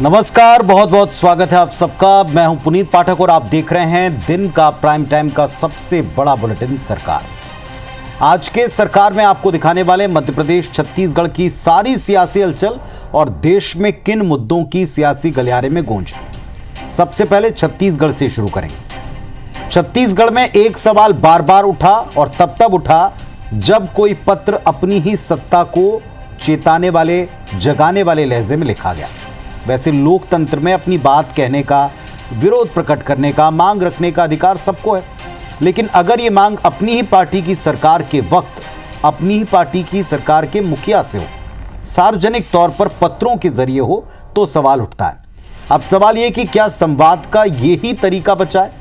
नमस्कार, बहुत बहुत स्वागत है आप सबका। मैं हूं पुनीत पाठक और आप देख रहे हैं दिन का प्राइम टाइम का सबसे बड़ा बुलेटिन सरकार। आज के सरकार में आपको दिखाने वाले मध्य प्रदेश छत्तीसगढ़ की सारी सियासी हलचल और देश में किन मुद्दों की सियासी गलियारे में गूंज। सबसे पहले छत्तीसगढ़ से शुरू करेंगे। छत्तीसगढ़ में एक सवाल बार बार उठा और तब उठा जब कोई पत्र अपनी ही सत्ता को चेताने वाले, जगाने वाले लहजे में लिखा गया। वैसे लोकतंत्र में अपनी बात कहने का, विरोध प्रकट करने का, मांग रखने का अधिकार सबको है, लेकिन अगर ये मांग अपनी ही पार्टी की सरकार के वक्त, अपनी ही पार्टी की सरकार के मुखिया से हो, सार्वजनिक तौर पर पत्रों के जरिए हो, तो सवाल उठता है। अब सवाल ये कि क्या संवाद का यही तरीका बचा है?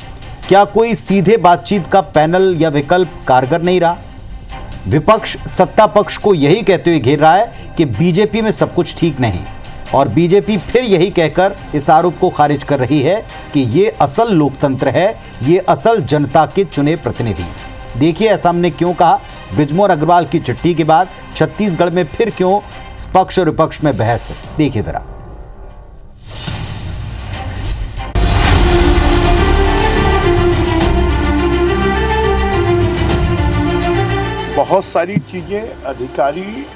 क्या कोई सीधे बातचीत का पैनल या विकल्प कारगर नहीं रहा? विपक्ष सत्ता पक्ष को यही कहते हुए घेर रहा है कि बीजेपी में सब कुछ ठीक नहीं, और बीजेपी फिर यही कहकर इस आरोप को खारिज कर रही है कि ये असल लोकतंत्र है, ये असल जनता के चुने प्रतिनिधि। देखिए ऐसा हमने क्यों कहा। बृजमोहन अग्रवाल की चिट्ठी के बाद छत्तीसगढ़ में फिर क्यों पक्ष और विपक्ष में बहस है, देखिए जरा। बहुत सारी चीजें अधिकारी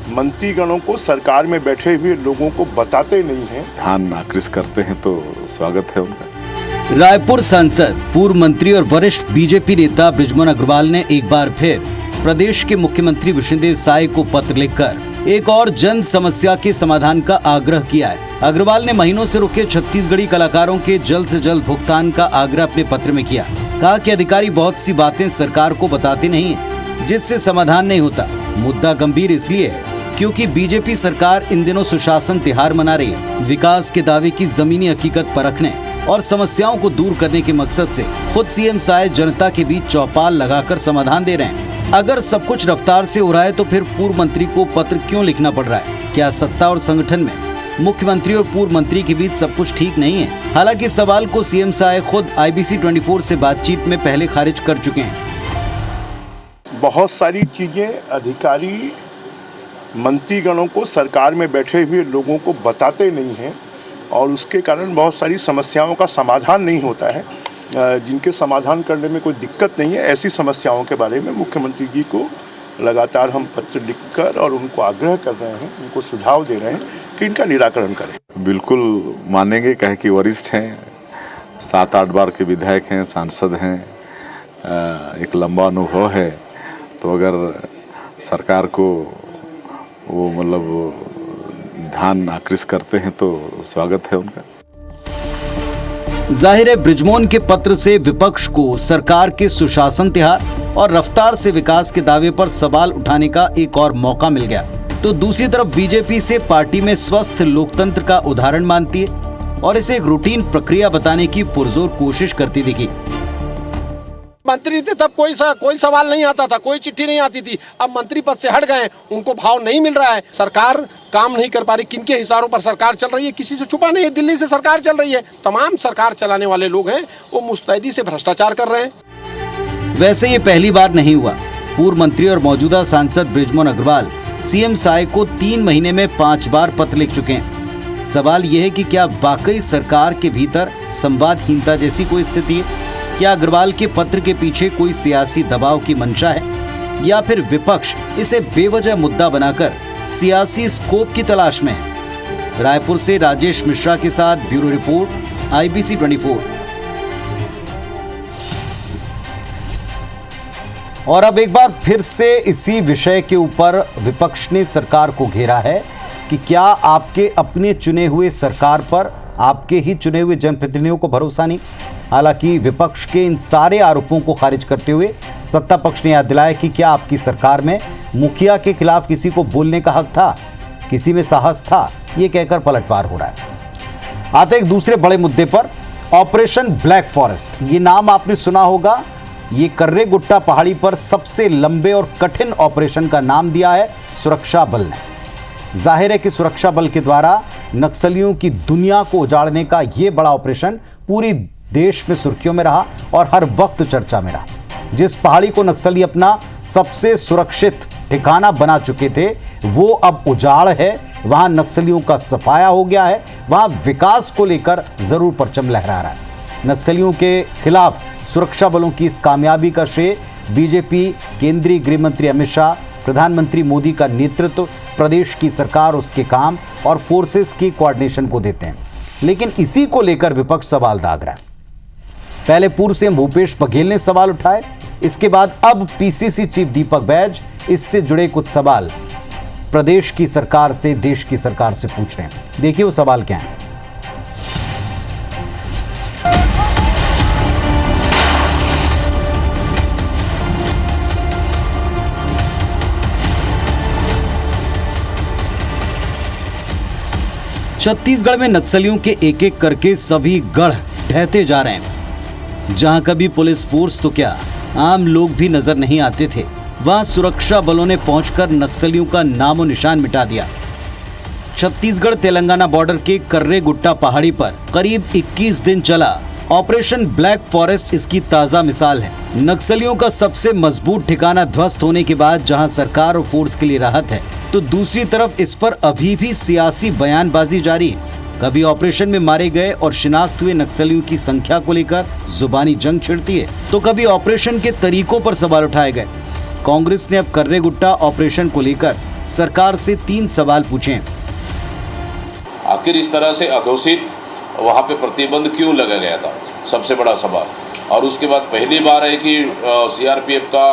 मंत्रीगणों को, सरकार में बैठे हुए लोगों को बताते नहीं हैं। ध्यान आकृष्ट करते हैं तो स्वागत है उनका। रायपुर सांसद, पूर्व मंत्री और वरिष्ठ बीजेपी नेता बृजमोहन अग्रवाल ने एक बार फिर प्रदेश के मुख्यमंत्री विष्णुदेव साय को पत्र लिखकर एक और जन समस्या के समाधान का आग्रह किया है। अग्रवाल ने महीनों से रुके छत्तीसगढ़ी कलाकारों के जल्द से जल्द भुगतान का आग्रह अपने पत्र में किया। कहा कि अधिकारी बहुत सी बातें सरकार को बताते नहीं है, जिससे समाधान नहीं होता। मुद्दा गंभीर इसलिए है क्योंकि बीजेपी सरकार इन दिनों सुशासन त्योहार मना रही है। विकास के दावे की जमीनी हकीकत परखने और समस्याओं को दूर करने के मकसद से खुद सीएम साय जनता के बीच चौपाल लगाकर समाधान दे रहे हैं। अगर सब कुछ रफ्तार से हो रहा है तो फिर पूर्व मंत्री को पत्र क्यों लिखना पड़ रहा है? क्या सत्ता और संगठन में मुख्यमंत्री और पूर्व मंत्री के बीच सब कुछ ठीक नहीं है? हालांकि सवाल को सीएम साय खुद IBC 24 से बातचीत में पहले खारिज कर चुके हैं। बहुत सारी चीजें अधिकारी मंत्रीगणों को, सरकार में बैठे हुए लोगों को बताते नहीं हैं और उसके कारण बहुत सारी समस्याओं का समाधान नहीं होता है। जिनके समाधान करने में कोई दिक्कत नहीं है, ऐसी समस्याओं के बारे में मुख्यमंत्री जी को लगातार हम पत्र लिखकर और उनको आग्रह कर रहे हैं, उनको सुझाव दे रहे हैं कि इनका निराकरण करें। बिल्कुल मानेंगे, कहे कि वरिष्ठ हैं, 7-8 बार के विधायक हैं, सांसद हैं, एक लंबा अनुभव है, तो अगर सरकार को वो मतलब ध्यान आकृष्ट करते हैं तो स्वागत है उनका। जाहिर है बृजमोहन के पत्र से विपक्ष को सरकार के सुशासन त्योहार और रफ्तार से विकास के दावे पर सवाल उठाने का एक और मौका मिल गया। तो दूसरी तरफ बीजेपी से पार्टी में स्वस्थ लोकतंत्र का उदाहरण मानती है और इसे एक रूटीन प्रक्रिया बताने की पुरजोर कोशिश करती दिखी। मंत्री थे तब कोई सवाल नहीं आता था, कोई चिट्ठी नहीं आती थी। अब मंत्री पद से हट गए, उनको भाव नहीं मिल रहा है, सरकार काम नहीं कर पा रही। किनके हिसारों पर सरकार चल रही है, किसी से छुपा नहीं है। दिल्ली से सरकार चल रही है, तमाम सरकार चलाने वाले लोग हैं वो मुस्तैदी से भ्रष्टाचार कर रहे हैं। वैसे ये पहली बार नहीं हुआ। पूर्व मंत्री और मौजूदा सांसद बृजमोहन अग्रवाल सीएम साय को 3 महीने में 5 बार पत्र लिख चुके हैं। सवाल यह है कि क्या वाकई सरकार के भीतर संवादहीनता जैसी कोई स्थिति है? क्या अग्रवाल के पत्र के पीछे कोई सियासी दबाव की मंशा है, या फिर विपक्ष इसे बेवजह मुद्दा बनाकर सियासी स्कोप की तलाश में है? रायपुर से राजेश मिश्रा के साथ ब्यूरो रिपोर्ट, IBC 24। और अब एक बार फिर से इसी विषय के ऊपर विपक्ष ने सरकार को घेरा है कि क्या आपके अपने चुने हुए सरकार पर आपके ही चुने हुए जनप्रतिनिधियों को भरोसा नहीं? हालांकि विपक्ष के इन सारे आरोपों को खारिज करते हुए सत्ता पक्ष ने याद दिलाया कि क्या आपकी सरकार में मुखिया के खिलाफ किसी को बोलने का हक था, किसी में साहस था? ये कहकर पलटवार हो रहा है। आते एक दूसरे बड़े मुद्दे पर, ऑपरेशन ब्लैक फॉरेस्ट। ये नाम आपने सुना होगा। ये कर्रे गुट्टा पहाड़ी पर सबसे लंबे और कठिन ऑपरेशन का नाम दिया है सुरक्षा बल ने। जाहिर है कि सुरक्षा बल के द्वारा नक्सलियों की दुनिया को उजाड़ने का ये बड़ा ऑपरेशन पूरी देश में सुर्खियों में रहा और हर वक्त चर्चा में रहा। जिस पहाड़ी को नक्सली अपना सबसे सुरक्षित ठिकाना बना चुके थे, वो अब उजाड़ है, वहां नक्सलियों का सफाया हो गया है, वहां विकास को लेकर जरूर परचम लहरा रहा है। नक्सलियों के खिलाफ सुरक्षा बलों की इस कामयाबी का श्रेय बीजेपी, केंद्रीय गृह मंत्री अमित शाह, प्रधानमंत्री मोदी का नेतृत्व, प्रदेश की सरकार, उसके काम और फोर्सेस की कोऑर्डिनेशन को देते हैं। लेकिन इसी को लेकर विपक्ष सवाल दाग रहा है। पहले पूर्व सीएम भूपेश बघेल ने सवाल उठाए, इसके बाद अब पीसीसी चीफ दीपक बैज इससे जुड़े कुछ सवाल प्रदेश की सरकार से, देश की सरकार से पूछ रहे हैं। देखिए वो सवाल क्या है। छत्तीसगढ़ में नक्सलियों के एक एक करके सभी गढ़ ढहते जा रहे हैं। जहां कभी पुलिस फोर्स तो क्या, आम लोग भी नजर नहीं आते थे, वहां सुरक्षा बलों ने पहुंचकर नक्सलियों का नामो निशान मिटा दिया। छत्तीसगढ़ तेलंगाना बॉर्डर के कर्रे गुट्टा पहाड़ी पर करीब 21 दिन चला ऑपरेशन ब्लैक फॉरेस्ट इसकी ताजा मिसाल है। नक्सलियों का सबसे मजबूत ठिकाना ध्वस्त होने के बाद जहां सरकार और फोर्स के लिए राहत है, तो दूसरी तरफ इस पर अभी भी सियासी बयानबाजी जारी है। कभी ऑपरेशन में मारे गए और शिनाख्त हुए नक्सलियों की संख्या को लेकर जुबानी जंग छिड़ती है, तो कभी ऑपरेशन के तरीकों पर सवाल उठाए गए। कांग्रेस ने अब कर्रे गुट्टा ऑपरेशन को लेकर सरकार से 3 सवाल पूछे हैं। आखिर इस तरह से अघोषित वहाँ पे प्रतिबंध क्यों लगा गया था, सबसे बड़ा सवाल। और उसके बाद पहली बार है कि सीआरपीएफ का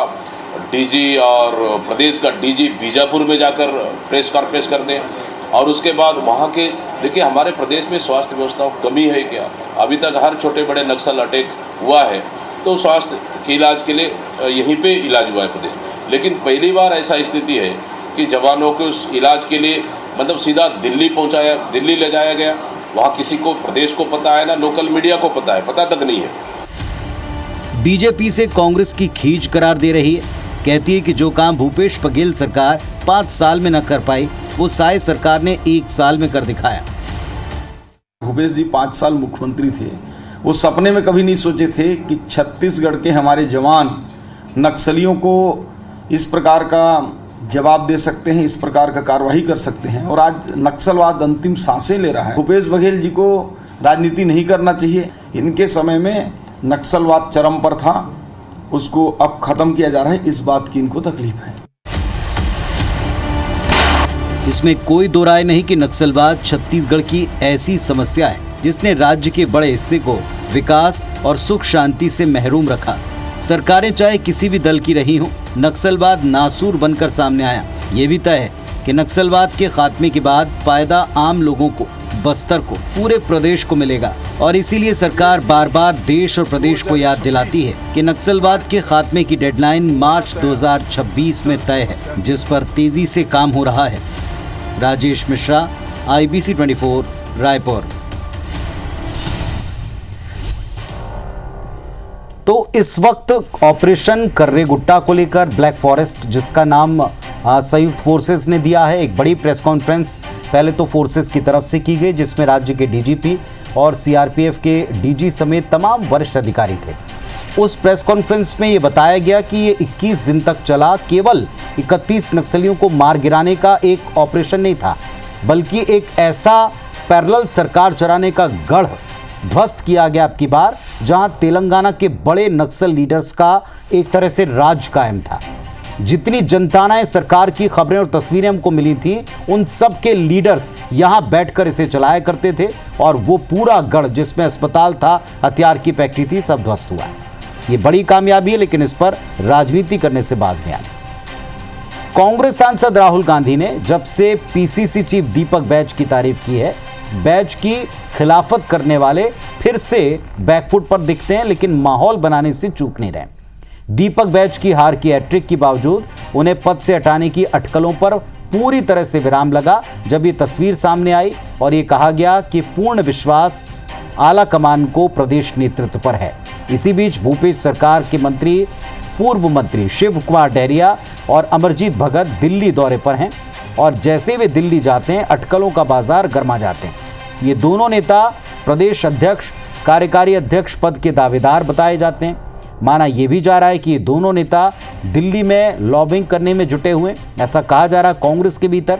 डीजी और प्रदेश का डीजी बीजापुर में जाकर प्रेस कॉन्फ्रेंस करते हैं। और उसके बाद वहाँ के, देखिए हमारे प्रदेश में स्वास्थ्य व्यवस्था कमी है क्या? अभी तक हर छोटे बड़े नक्सल अटैक हुआ है तो स्वास्थ्य के इलाज के लिए यहीं पे इलाज हुआ है प्रदेश। लेकिन पहली बार ऐसा स्थिति है कि जवानों के उस इलाज के लिए मतलब सीधा दिल्ली ले जाया गया। वहाँ किसी को प्रदेश को पता है ना लोकल मीडिया को पता है, पता तक नहीं है। बीजेपी से कांग्रेस की खींच करार दे रही है, कहती है कि जो काम भूपेश बघेल सरकार 5 साल में न कर पाई, वो साय सरकार ने 1 साल में कर दिखाया। भूपेश जी 5 साल मुख्यमंत्री थे, वो सपने में कभी नहीं सोचे थे कि छत्तीसगढ़ के हमारे जवान नक्सलियों को इस प्रकार का जवाब दे सकते हैं, इस प्रकार का कार्रवाई कर सकते हैं। और आज नक्सलवाद अंतिम सांसें ले रहा है। भूपेश बघेल जी को राजनीति नहीं करना चाहिए। इनके समय में नक्सलवाद चरम पर था, उसको अब खत्म किया जा रहा है, इस बात की इनको तकलीफ है। इसमें कोई दो राय नहीं कि नक्सलवाद छत्तीसगढ़ की ऐसी समस्या है जिसने राज्य के बड़े हिस्से को विकास और सुख शांति से महरूम रखा। सरकारें चाहे किसी भी दल की रही हों, नक्सलवाद नासूर बनकर सामने आया। ये भी तय है कि नक्सलवाद के खात्मे के बाद फायदा आम लोगों को, बस्तर को, पूरे प्रदेश को मिलेगा। और इसीलिए सरकार बार बार देश और प्रदेश को याद दिलाती है कि नक्सलवाद के खात्मे की डेडलाइन मार्च 2026 में तय है, जिस पर तेजी से काम हो रहा है। राजेश मिश्रा, IBC 24, रायपुर। तो इस वक्त ऑपरेशन कर्रे गुट्टा को लेकर ब्लैक फॉरेस्ट, जिसका नाम संयुक्त फोर्सेस ने दिया है, एक बड़ी प्रेस कॉन्फ्रेंस पहले तो फोर्सेस की तरफ से की गई, जिसमें राज्य के डीजीपी और सीआरपीएफ के डीजी समेत तमाम वरिष्ठ अधिकारी थे। उस प्रेस कॉन्फ्रेंस में ये बताया गया कि ये 21 दिन तक चला केवल 31 नक्सलियों को मार गिराने का एक ऑपरेशन नहीं था, बल्कि एक ऐसा पैरेलल सरकार चलाने का गढ़ ध्वस्त किया गया अब की बार, जहां तेलंगाना के बड़े नक्सल लीडर्स का एक तरह से राज कायम था। जितनी जनतानाएं सरकार की खबरें और तस्वीरें हमको मिली थी, उन सब के लीडर्स यहां बैठकर इसे चलाया करते थे और वो पूरा गढ़ जिसमें अस्पताल था, हथियार की फैक्ट्री थी, सब ध्वस्त हुआ है। ये बड़ी कामयाबी है, लेकिन इस पर राजनीति करने से बाज नहीं आया। कांग्रेस सांसद राहुल गांधी ने जब से पीसीसी चीफ दीपक बैज की तारीफ की है, बैज की खिलाफत करने वाले फिर से बैकफुट पर दिखते हैं, लेकिन माहौल बनाने से चूक नहीं रहे। दीपक बैज की हार की हैट्रिक के बावजूद उन्हें पद से हटाने की अटकलों पर पूरी तरह से विराम लगा जब ये तस्वीर सामने आई और ये कहा गया कि पूर्ण विश्वास आला कमान को प्रदेश नेतृत्व पर है। इसी बीच भूपेश सरकार के मंत्री, पूर्व मंत्री शिव कुमार डहरिया और अमरजीत भगत दिल्ली दौरे पर हैं और जैसे वे दिल्ली जाते हैं, अटकलों का बाजार गर्मा जाते हैं। ये दोनों नेता प्रदेश अध्यक्ष, कार्यकारी अध्यक्ष पद के दावेदार बताए जाते हैं। माना यह भी जा रहा है कि ये दोनों नेता दिल्ली में लॉबिंग करने में जुटे हुए, ऐसा कहा जा रहा है कांग्रेस के भीतर।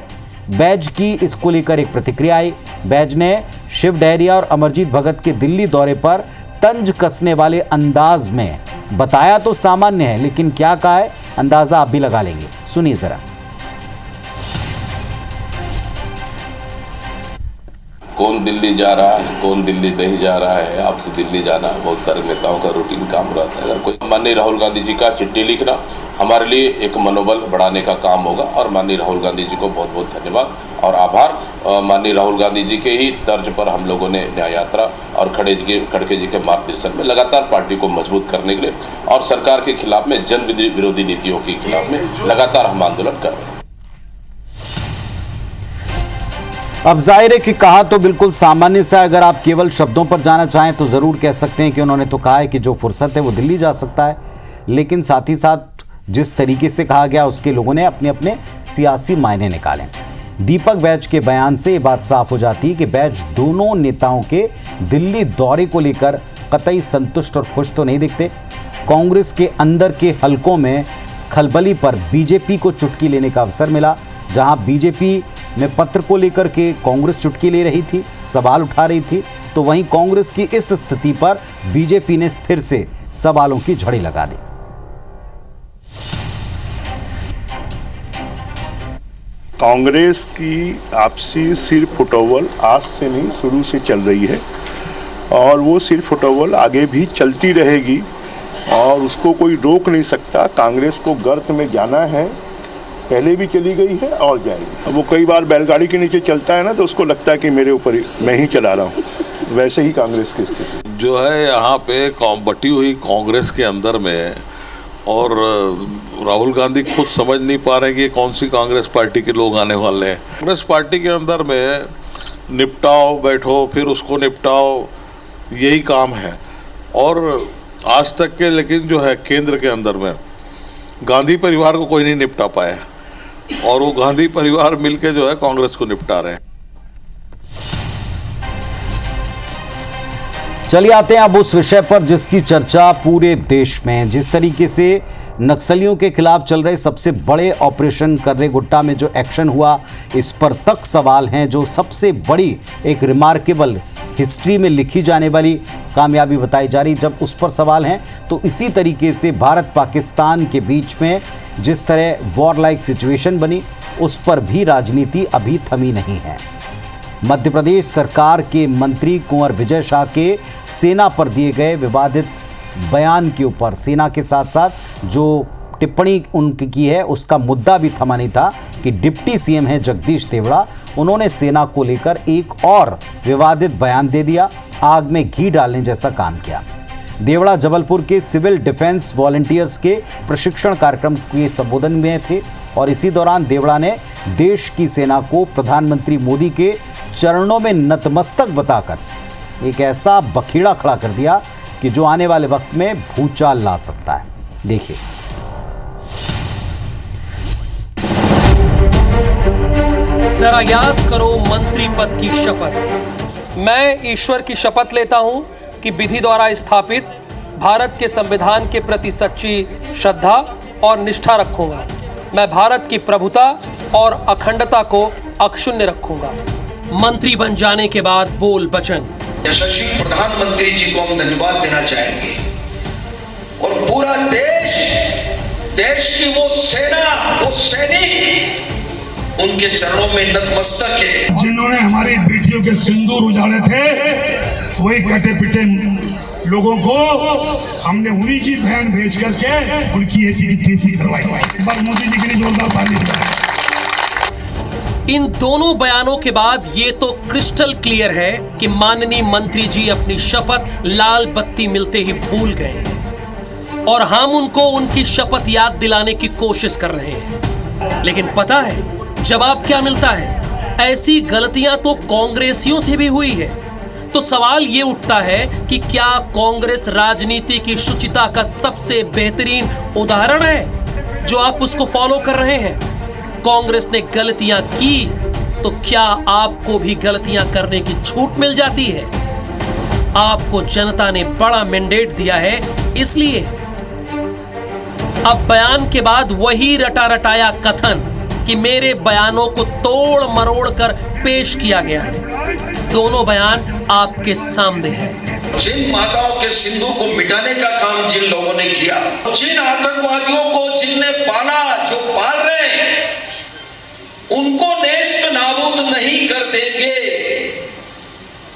बैज की इसको लेकर एक प्रतिक्रिया आई। बैज ने शिव डहरिया और अमरजीत भगत के दिल्ली दौरे पर तंज कसने वाले अंदाज में बताया तो सामान्य है, लेकिन क्या कहा है अंदाजा आप भी लगा लेंगे, सुनिए जरा। कौन दिल्ली जा रहा है, कौन दिल्ली नहीं जा रहा है, अब तो दिल्ली जाना बहुत सारे नेताओं का रूटीन काम रहता है। अगर कोई माननीय राहुल गांधी जी का चिट्ठी लिखना हमारे लिए एक मनोबल बढ़ाने का काम होगा और माननीय राहुल गांधी जी को बहुत बहुत धन्यवाद और आभार। माननीय राहुल गांधी जी के ही तर्ज पर हम लोगों ने न्याय यात्रा और खड़गे जी के मार्गदर्शन में लगातार पार्टी को मजबूत करने के लिए और सरकार के खिलाफ में जन विरोधी नीतियों के खिलाफ में लगातार हम आंदोलन कर रहे हैं। अब जाहिर है कि कहा तो बिल्कुल सामान्य सा, अगर आप केवल शब्दों पर जाना चाहें तो ज़रूर कह सकते हैं कि उन्होंने तो कहा है कि जो फुर्सत है वो दिल्ली जा सकता है, लेकिन साथ ही साथ जिस तरीके से कहा गया उसके लोगों ने अपने अपने सियासी मायने निकाले। दीपक बैज के बयान से ये बात साफ हो जाती है कि बैज दोनों नेताओं के दिल्ली दौरे को लेकर कतई संतुष्ट और खुश तो नहीं दिखते। कांग्रेस के अंदर के हलकों में खलबली पर बीजेपी को चुटकी लेने का अवसर मिला। जहां बीजेपी में पत्र को लेकर के कांग्रेस चुटकी ले रही थी, सवाल उठा रही थी, तो वहीं कांग्रेस की इस स्थिति पर बीजेपी ने फिर से सवालों की झड़ी लगा दी। कांग्रेस की आपसी सिर फुटोवल आज से नहीं शुरू से चल रही है और वो सिर फुटोवल आगे भी चलती रहेगी और उसको कोई रोक नहीं सकता। कांग्रेस को गर्त में जाना है, पहले भी चली गई है और जाएगी। अब वो कई बार बैलगाड़ी के नीचे चलता है ना तो उसको लगता है कि मेरे ऊपर मैं ही चला रहा हूँ, वैसे ही कांग्रेस की स्थिति जो है यहाँ पे बटी हुई कांग्रेस के अंदर में, और राहुल गांधी खुद समझ नहीं पा रहे कि ये कौन सी कांग्रेस पार्टी के लोग आने वाले हैं। कांग्रेस पार्टी के अंदर में निपटाओ, बैठो फिर उसको निपटाओ, यही काम है। और आज तक के लेकिन जो है केंद्र के अंदर में गांधी परिवार को कोई नहीं निपटा पाया और वो गांधी परिवार मिलके जो है कांग्रेस को निपटा रहे हैं। चलिए आते हैं अब उस विषय पर जिसकी चर्चा पूरे देश में है। जिस तरीके से नक्सलियों के खिलाफ चल रहे सबसे बड़े ऑपरेशन कर्रे गुट्टा में जो एक्शन हुआ, इस पर तक सवाल हैं। जो सबसे बड़ी एक रिमार्केबल हिस्ट्री में लिखी जाने वाली कामयाबी बताई जा रही, जब उस पर सवाल हैं तो इसी तरीके से भारत पाकिस्तान के बीच में जिस तरह वॉर लाइक सिचुएशन बनी, उस पर भी राजनीति अभी थमी नहीं है। मध्य प्रदेश सरकार के मंत्री कुंवर विजय शाह के सेना पर दिए गए विवादित बयान के ऊपर सेना के साथ साथ जो टिप्पणी उनकी की है उसका मुद्दा भी थमा नहीं था कि डिप्टी सीएम है जगदीश देवड़ा, उन्होंने सेना को लेकर एक और विवादित बयान दे दिया, आग में घी डालने जैसा काम किया। देवड़ा जबलपुर के सिविल डिफेंस वॉलंटियर्स के प्रशिक्षण कार्यक्रम के संबोधन में थे और इसी दौरान देवड़ा ने देश की सेना को प्रधानमंत्री मोदी के चरणों में नतमस्तक बताकर एक ऐसा बखेड़ा खड़ा कर दिया कि जो आने वाले वक्त में भूचाल ला सकता है। देखिए। जरा याद करो मंत्री पद की शपथ। मैं ईश्वर की शपथ लेता हूं कि विधि द्वारा स्थापित भारत के संविधान के प्रति सच्ची श्रद्धा और निष्ठा रखूंगा। मैं भारत की प्रभुता और अखंडता को अक्षुण्ण रखूंगा। मंत्री बन जाने के बाद बोल बचन। यशस्वी प्रधानमंत्री जी को हम धन्यवाद देना चाहेंगे और पूरा देश की वो सेना, वो सैनिक उनके चरणों में नतमस्तक है। जिन्होंने हमारी बेटियों के सिंदूर उजाड़े थे, वही कटे पिटे लोगों को हमने उन्हीं की बहन भेज करके उनकी ऐसी की तैसी करवाई। एक बार मोदी जी के लिए जोरदार ताली। इन दोनों बयानों के बाद ये तो क्रिस्टल क्लियर है कि माननीय मंत्री जी अपनी शपथ लाल बत्ती मिलते ही भूल गए और हम उनको उनकी शपथ याद दिलाने की कोशिश कर रहे हैं। लेकिन पता है जवाब क्या मिलता है? ऐसी गलतियां तो कांग्रेसियों से भी हुई है। तो सवाल ये उठता है कि क्या कांग्रेस राजनीति की शुचिता का सबसे बेहतरीन उदाहरण है जो आप उसको फॉलो कर रहे हैं? कांग्रेस ने गलतियां की तो क्या आपको भी गलतियां करने की छूट मिल जाती है? आपको जनता ने बड़ा मैंडेट दिया है, इसलिए अब बयान के बाद वही रटा रटाया कथन कि मेरे बयानों को तोड़ मरोड़ कर पेश किया गया है। दोनों बयान आपके सामने हैं। जिन माताओं के सिंदूर को मिटाने का काम जिन लोगों ने किया, जिन आतंकवादियों को जिनने पाला, जो पाल रहे हैं, उनको नेस्त नाबूद नहीं कर देंगे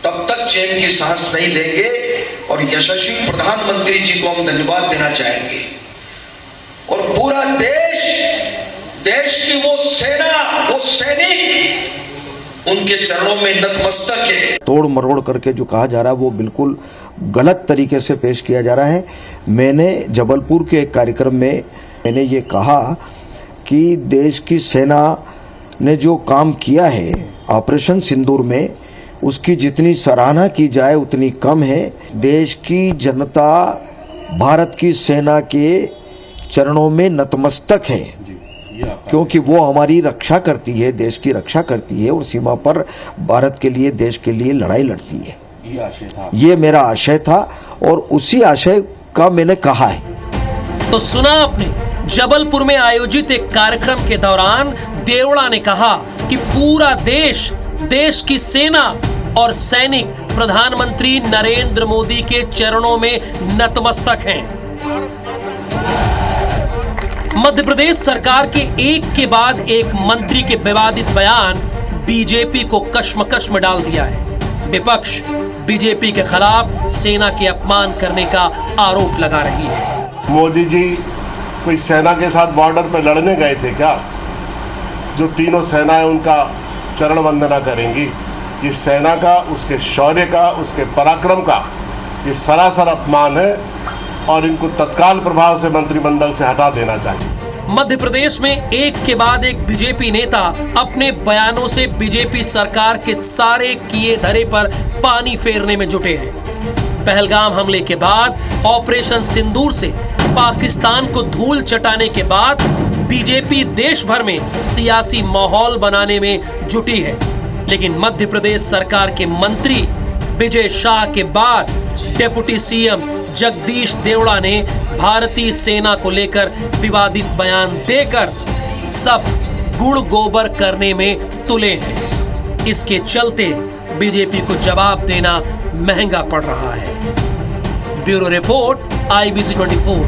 तब तक चैन की सांस नहीं लेंगे। और यशस्वी प्रधानमंत्री जी को हम धन्यवाद देना चाहेंगे। और पूरा देश की वो सेना, वो सैनिक उनके चरणों में नतमस्तक है। तोड़ मरोड़ करके जो कहा जा रहा है वो बिल्कुल गलत तरीके से पेश किया जा रहा है। मैंने जबलपुर के एक कार्यक्रम में मैंने ये कहा कि देश की सेना ने जो काम किया है ऑपरेशन सिंदूर में, उसकी जितनी सराहना की जाए उतनी कम है। देश की जनता भारत की सेना के चरणों में नतमस्तक है, क्योंकि वो हमारी रक्षा करती है, देश की रक्षा करती है और सीमा पर भारत के लिए, देश के लिए लड़ाई लड़ती है। ये मेरा आशय था और उसी आशय का मैंने कहा है। तो सुना आपने, जबलपुर में आयोजित एक कार्यक्रम के दौरान देवड़ा ने कहा कि पूरा देश, देश की सेना और सैनिक प्रधानमंत्री नरेंद्र मोदी के चरणों में नतमस्तक हैं। मध्य प्रदेश सरकार के एक के बाद एक मंत्री के विवादित बयान बीजेपी को कश्मकश में डाल दिया है। विपक्ष बीजेपी के खिलाफ सेना के अपमान करने का आरोप लगा रही है। मोदी जी कोई सेना के साथ बॉर्डर पर लड़ने गए थे क्या? जो तीनों सेनाएं उनका चरण वंदना करेंगी। इस सेना का, उसके शौर्य का, उसके पराक्रम का ये सरासर अपमान है और इनको तत्काल प्रभाव से मंत्रिमंडल से हटा देना चाहिए। मध्य प्रदेश में एक के बाद एक बीजेपी नेता अपने बयानों से बीजेपी सरकार के सारे किए धरे पर पानी फेरने में जुटे हैं। पहलगाम हमले के बाद ऑपरेशन सिंदूर से पाकिस्तान को धूल चटाने के बाद बीजेपी देश भर में सियासी माहौल बनाने में जुटी है। लेकिन मध्य प्रदेश सरकार के मंत्री विजय शाह के बाद डिप्टी सीएम जगदीश देवड़ा ने भारतीय सेना को लेकर विवादित बयान देकर सब गुड़ गोबर करने में तुले हैं। इसके चलते बीजेपी को जवाब देना महंगा पड़ रहा है। Bureau report, IBC 24।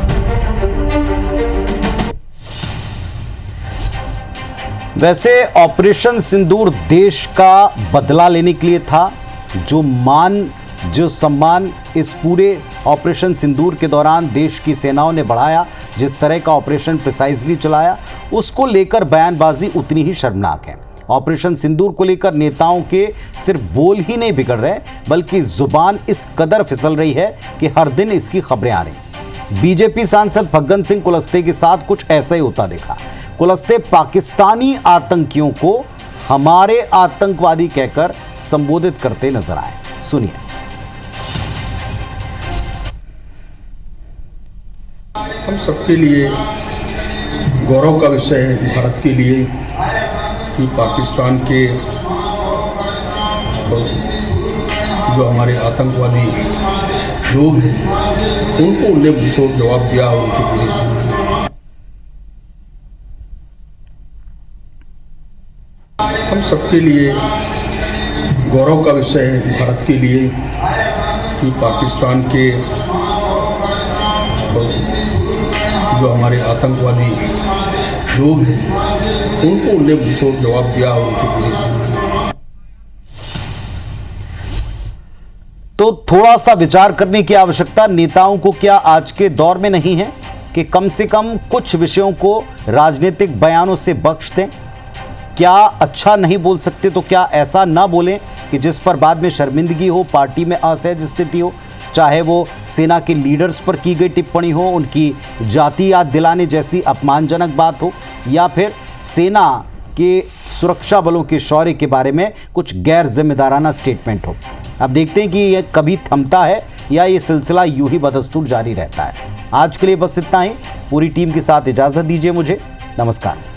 वैसे ऑपरेशन सिंदूर देश का बदला लेने के लिए था। जो सम्मान इस पूरे ऑपरेशन सिंदूर के दौरान देश की सेनाओं ने बढ़ाया, जिस तरह का ऑपरेशन प्रिसाइजली चलाया, उसको लेकर बयानबाजी उतनी ही शर्मनाक है। ऑपरेशन सिंदूर को लेकर नेताओं के सिर्फ बोल ही नहीं बिगड़ रहे, बल्कि जुबान इस कदर फिसल रही है कि हर दिन इसकी खबरें आ रही। बीजेपी सांसद फग्गन सिंह कुलस्ते के साथ कुछ ऐसा ही होता देखा। कुलस्ते पाकिस्तानी आतंकियों को हमारे आतंकवादी कहकर संबोधित करते नजर आए। सुनिए। हम सबके लिए गौरव का विषय है, भारत के लिए, कि पाकिस्तान के जो हमारे आतंकवादी लोग हैं उनको उन्हें जवाब दिया और उनकी पूरी सुनी। हम सबके लिए गौरव का विषय है, भारत के लिए, कि पाकिस्तान के जो हमारे आतंकवादी लोग हैं उनको उन्हें जवाब दिया और उनकी पूरी सुनी। तो थोड़ा सा विचार करने की आवश्यकता नेताओं को क्या आज के दौर में नहीं है कि कम से कम कुछ विषयों को राजनीतिक बयानों से बख्श दें? क्या अच्छा नहीं बोल सकते तो क्या ऐसा ना बोलें कि जिस पर बाद में शर्मिंदगी हो, पार्टी में असहज स्थिति हो, चाहे वो सेना के लीडर्स पर की गई टिप्पणी हो, उनकी जाति याद दिलाने जैसी अपमानजनक बात हो, या फिर सेना के सुरक्षा बलों के शौर्य के बारे में कुछ गैर जिम्मेदाराना स्टेटमेंट हो। अब देखते हैं कि यह कभी थमता है या ये सिलसिला यूं ही बदस्तूर जारी रहता है। आज के लिए बस इतना ही। पूरी टीम के साथ इजाज़त दीजिए मुझे। नमस्कार।